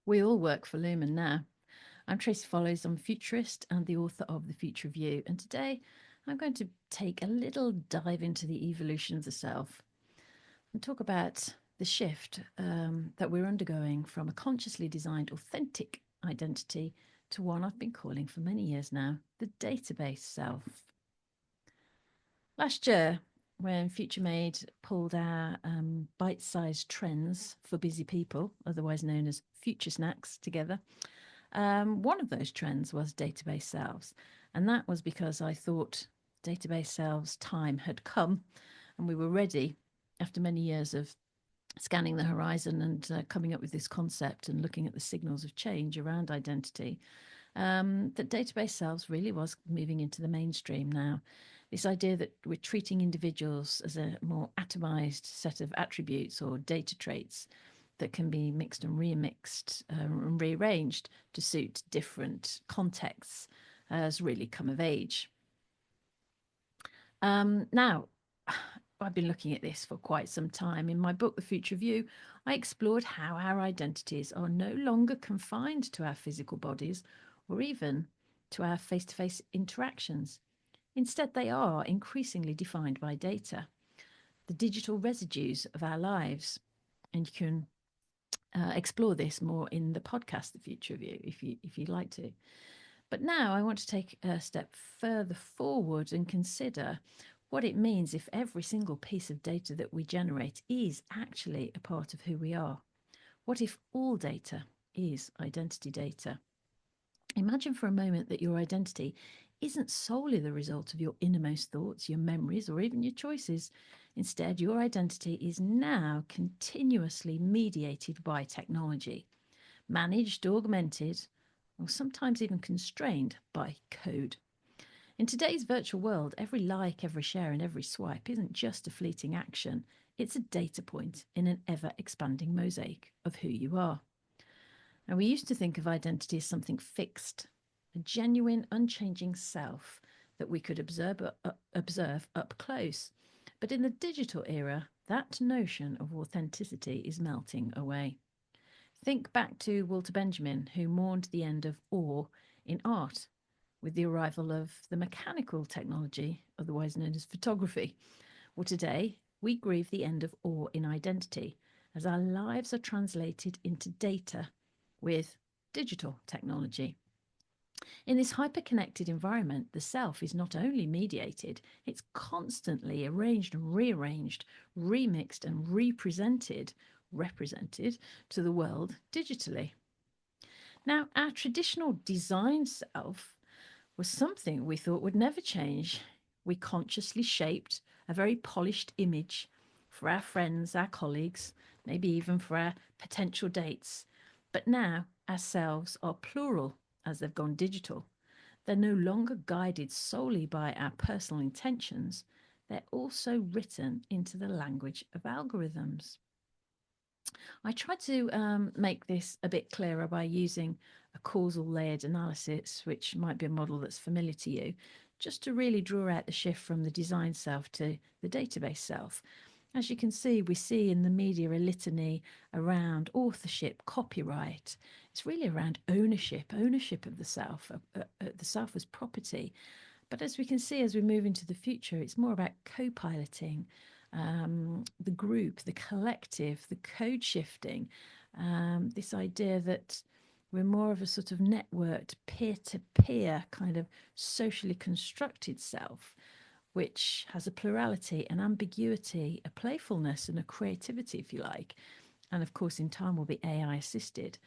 We all work for Lumon now. I'm Tracey Follows, I'm a futurist and the author of The Future of You. And today I'm going to take a little dive into the evolution of the self and talk about the shift that we're undergoing from a consciously designed authentic identity to one I've been calling for many years now, the database self. Last year, when FutureMade pulled our bite-sized trends for busy people, otherwise known as future snacks, together, one of those trends was database selves. And that was because I thought database selves time had come and we were ready after many years of scanning the horizon and coming up with this concept and looking at the signals of change around identity. That database selves really was moving into the mainstream now. This idea that we're treating individuals as a more atomized set of attributes or data traits that can be mixed and remixed and rearranged to suit different contexts has really come of age. Now, I've been looking at this for quite some time. In my book, The Future of You, I explored how our identities are no longer confined to our physical bodies or even to our face-to-face interactions. Instead, they are increasingly defined by data, the digital residues of our lives. And you can explore this more in the podcast, The Future of You, if you'd like to. But now I want to take a step further forward and consider what it means if every single piece of data that we generate is actually a part of who we are. What if all data is identity data? Imagine for a moment that your identity isn't solely the result of your innermost thoughts, your memories, or even your choices. Instead, your identity is now continuously mediated by technology, managed, augmented, or sometimes even constrained by code. In today's virtual world, every like, every share, and every swipe isn't just a fleeting action, it's a data point in an ever expanding mosaic of who you are. Now, we used to think of identity as something fixed, a genuine, unchanging self that we could observe up close. But in the digital era, that notion of authenticity is melting away. Think back to Walter Benjamin, who mourned the end of awe in art with the arrival of the mechanical technology, otherwise known as photography. Well, today, we grieve the end of awe in identity as our lives are translated into data with digital technology. In this hyper-connected environment, the self is not only mediated, it's constantly arranged and rearranged, remixed and represented to the world digitally. Now, our traditional design self was something we thought would never change. We consciously shaped a very polished image for our friends, our colleagues, maybe even for our potential dates. But now our selves are plural as they've gone digital. They're no longer guided solely by our personal intentions. They're also written into the language of algorithms. I tried to make this a bit clearer by using a causal layered analysis, which might be a model that's familiar to you, just to really draw out the shift from the design self to the database self. As you can see, we see in the media a litany around authorship, copyright. It's really around ownership of the self as property. But as we can see, as we move into the future, it's more about co-piloting, the group, the collective, the code shifting, this idea that we're more of a sort of networked, peer-to-peer kind of socially constructed self, which has a plurality, an ambiguity, a playfulness, and a creativity, if you like. And of course, in time will be AI assisted.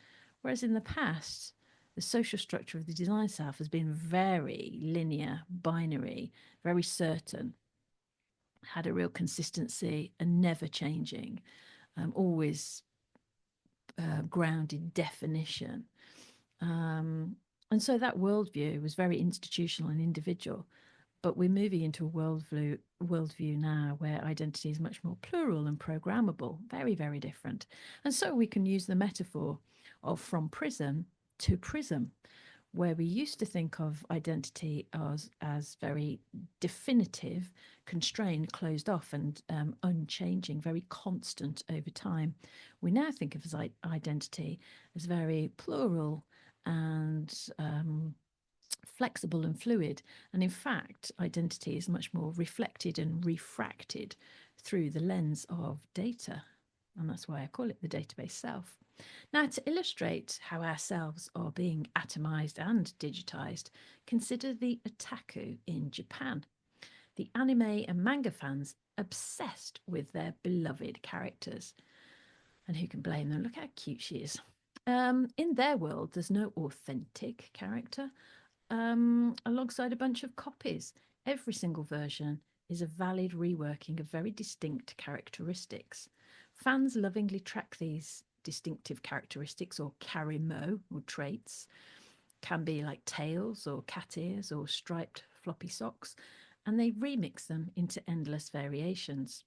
Whereas in the past, the social structure of the design self has been very linear, binary, very certain, had a real consistency and never changing, always grounded definition. And so that worldview was very institutional and individual. But we're moving into a worldview now where identity is much more plural and programmable, very, very different. And so we can use the metaphor of from prism to prism, Where we used to think of identity as very definitive, constrained, closed off, and unchanging, very constant over time, we now think of as identity as very plural and flexible and fluid. And in fact, identity is much more reflected and refracted through the lens of data. And that's why I call it the database self. Now, to illustrate how our selves are being atomized and digitized, consider the otaku in Japan. The anime and manga fans obsessed with their beloved characters. And who can blame them? Look how cute she is. In their world, there's no authentic character alongside a bunch of copies. Every single version is a valid reworking of very distinct characteristics. Fans lovingly track these distinctive characteristics or karimo or traits, can be like tails or cat ears or striped floppy socks, and they remix them into endless variations.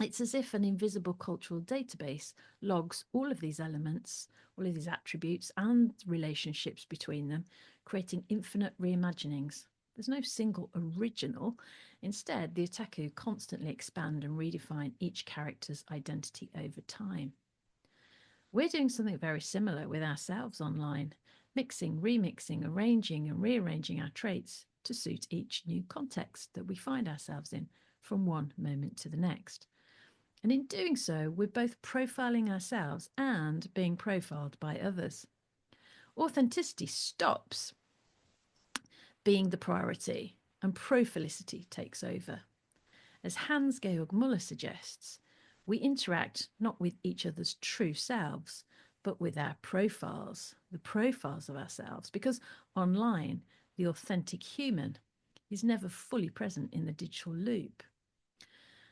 It's as if an invisible cultural database logs all of these elements, all of these attributes and relationships between them, creating infinite reimaginings. There's no single original. Instead, the otaku constantly expand and redefine each character's identity over time. We're doing something very similar with ourselves online, mixing, remixing, arranging, and rearranging our traits to suit each new context that we find ourselves in from one moment to the next. And in doing so, we're both profiling ourselves and being profiled by others. Authenticity stops being the priority and profilicity takes over. As Hans-Georg Muller suggests, we interact not with each other's true selves, but with our profiles, the profiles of ourselves, because online, the authentic human is never fully present in the digital loop.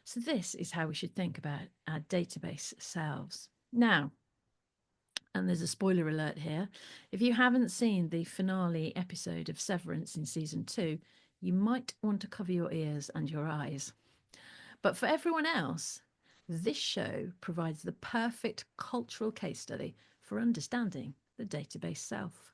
So this is how we should think about our database selves. Now, and there's a spoiler alert here, if you haven't seen the finale episode of Severance in season 2, you might want to cover your ears and your eyes. But for everyone else, this show provides the perfect cultural case study for understanding the database self.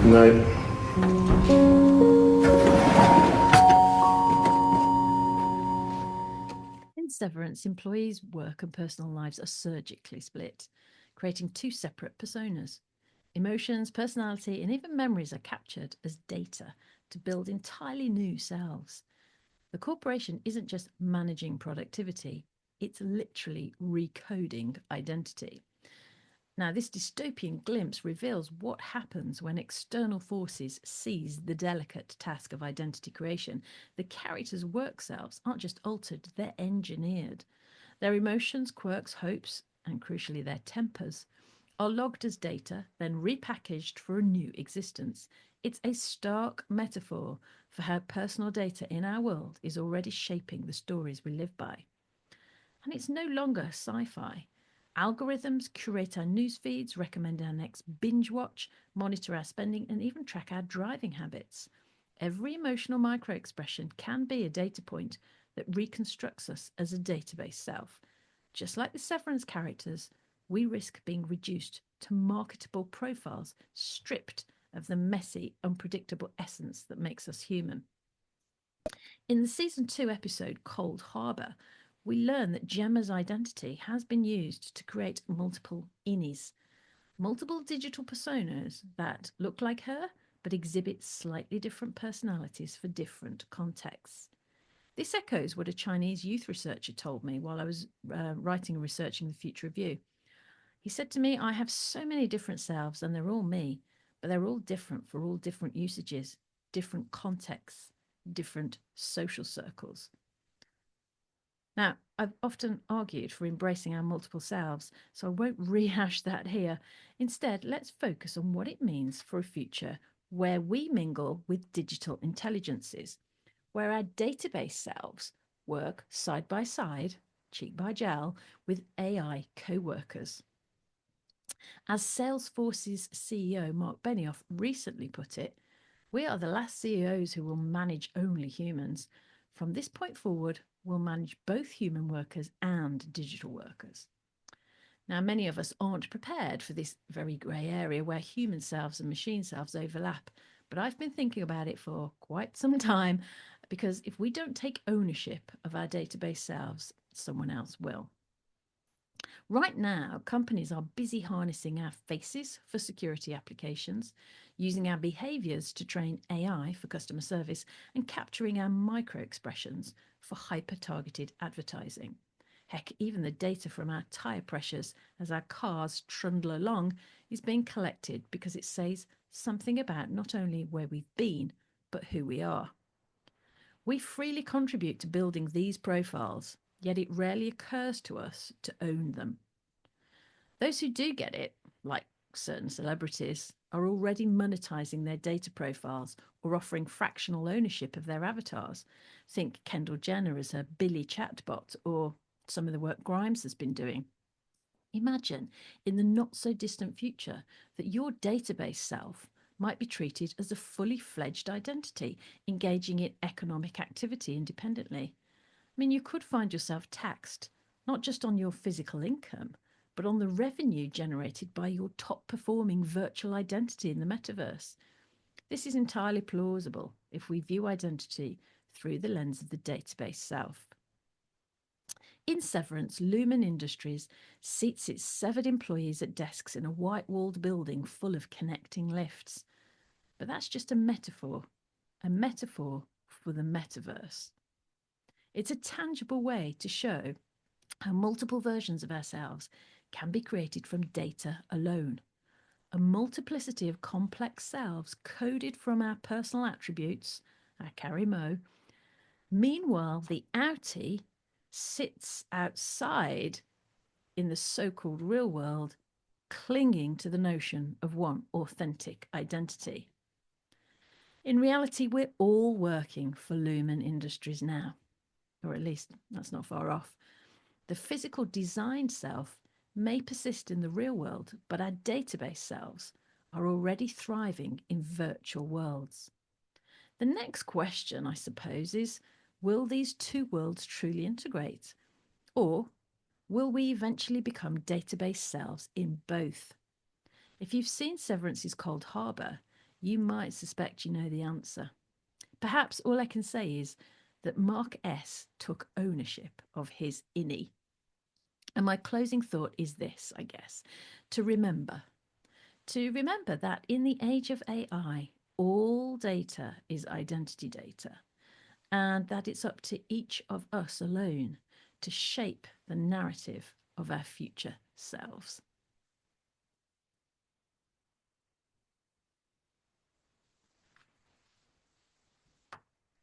No. In Severance, employees' work and personal lives are surgically split, creating two separate personas. Emotions, personality, and even memories are captured as data to build entirely new selves. The corporation isn't just managing productivity, it's literally recoding identity. Now, this dystopian glimpse reveals what happens when external forces seize the delicate task of identity creation. The characters' work selves aren't just altered, they're engineered. Their emotions, quirks, hopes, and crucially their tempers, are logged as data, then repackaged for a new existence. It's a stark metaphor for how personal data in our world is already shaping the stories we live by. And it's no longer sci-fi. Algorithms curate our news feeds, recommend our next binge watch, monitor our spending, and even track our driving habits. Every emotional micro-expression can be a data point that reconstructs us as a database self. Just like the Severance characters, we risk being reduced to marketable profiles, stripped of the messy, unpredictable essence that makes us human. In the season 2 episode Cold Harbour, we learn that Gemma's identity has been used to create multiple innies, multiple digital personas that look like her but exhibit slightly different personalities for different contexts. This echoes what a Chinese youth researcher told me while I was writing and researching the Future of You. He said to me, I have so many different selves and they're all me, but they're all different for all different usages, different contexts, different social circles. Now, I've often argued for embracing our multiple selves, so I won't rehash that here. Instead, let's focus on what it means for a future where we mingle with digital intelligences, where our database selves work side by side, cheek by jowl, with AI co workers. As Salesforce's CEO Mark Benioff recently put it, we are the last CEOs who will manage only humans. From this point forward, we'll manage both human workers and digital workers. Now, many of us aren't prepared for this very grey area where human selves and machine selves overlap, but I've been thinking about it for quite some time because if we don't take ownership of our database selves, someone else will. Right now, companies are busy harnessing our faces for security applications, using our behaviours to train AI for customer service, and capturing our micro expressions for hyper targeted advertising. Heck, even the data from our tyre pressures as our cars trundle along is being collected because it says something about not only where we've been, but who we are. We freely contribute to building these profiles, yet it rarely occurs to us to own them. Those who do get it, like certain celebrities, are already monetizing their data profiles or offering fractional ownership of their avatars. Think Kendall Jenner as her Billy chatbot or some of the work Grimes has been doing. Imagine in the not so distant future that your database self might be treated as a fully fledged identity, engaging in economic activity independently. I mean, you could find yourself taxed not just on your physical income, but on the revenue generated by your top performing virtual identity in the metaverse. This is entirely plausible if we view identity through the lens of the database self. In Severance, Lumon Industries seats its severed employees at desks in a white walled building full of connecting lifts. But that's just a metaphor for the metaverse. It's a tangible way to show how multiple versions of ourselves can be created from data alone. A multiplicity of complex selves coded from our personal attributes, our carry-mo. Meanwhile, the outie sits outside in the so-called real world, clinging to the notion of one authentic identity. In reality, we're all working for Lumon Industries now, or at least that's not far off. The physical designed self may persist in the real world, but our database selves are already thriving in virtual worlds. The next question, I suppose, is will these two worlds truly integrate? Or will we eventually become database selves in both? If you've seen Severance's Cold Harbour, you might suspect you know the answer. Perhaps all I can say is that Mark S. took ownership of his innie. And my closing thought is this, I guess, to remember that in the age of AI, all data is identity data, and that it's up to each of us alone to shape the narrative of our future selves.